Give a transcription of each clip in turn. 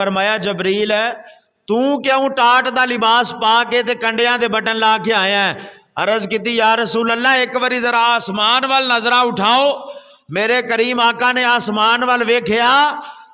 فرمایا جبریل ہے تو کیوں ٹاٹ دا لباس پا کے تے کنڈیاں دے بٹن لا کے آیا ہے؟ عرض کیتی یا رسول اللہ ایک باری ذرا آسمان وال نظرہ اٹھاؤ۔ میرے کریم آقا نے آسمان وال ویکھیا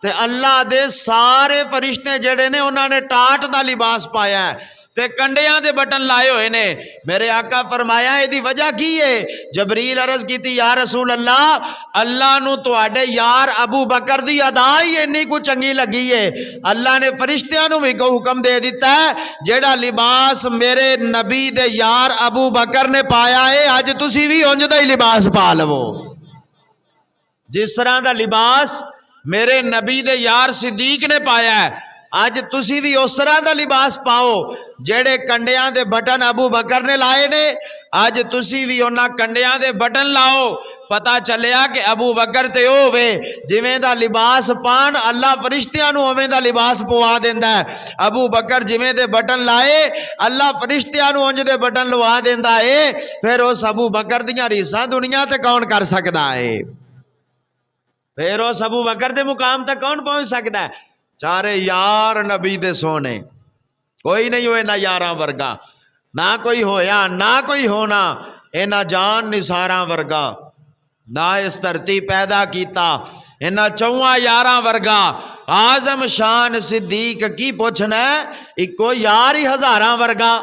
تے اللہ دے سارے فرشتے جڑے نے انہاں نے ٹاٹ دا لباس پایا ہے تے کنڈیاں دے بٹن لائے ہوئے نے۔ میرے آقا فرمایا ایدی وجہ کی ہے؟ جبریل عرض کیتی یا رسول اللہ اللہ نو تواڈے یار ابو بکر دی ادا ہی انی کو چنگی لگی ہے، اللہ نے فرشتیاں نو بھی کو حکم دے دیتا ہے جیڑا لباس میرے نبی دے یار ابو بکر نے پایا ہے اج تسی بھی انج دا ہی لباس پا لو۔ جس طرح دا لباس میرے نبی دے یار صدیق نے پایا ہے اج تسی بھی اس طرح دا لباس پاؤ جیڑے کنڈیاں دے بٹن ابو بکر نے لائے نے اج تسی بھی انہاں کنڈیاں دے بٹن لاؤ۔ پتہ چلیا کہ ابو بکر تے ہووے جویں دا لباس پان اللہ فرشتیاں نو اوویں دا لباس پوا دیندا ہے، ابو بکر جویں دے بٹن لائے اللہ فرشتیاں نو انج دے بٹن لوا دیندا ہے۔ پھر اس ابو بکر دیاں ریساں دنیا تے کون کر سکدا ہے؟ پھر اس ابو بکر دے مقام تک کون پہنچ سکتا ہے؟ چارے یار نبی دے سونے، کوئی نہیں ہوئے نہ یاراں ورگا، نہ کوئی ہویا نہ کوئی ہونا، اینا جان نثاراں ورگا نہ اس دھرتی پیدا کیتا، اینا چواں یاراں ورگا اعظم شان صدیق کی پوچھنا ہے، ایک کو یار ہی ہزاراں ورگا۔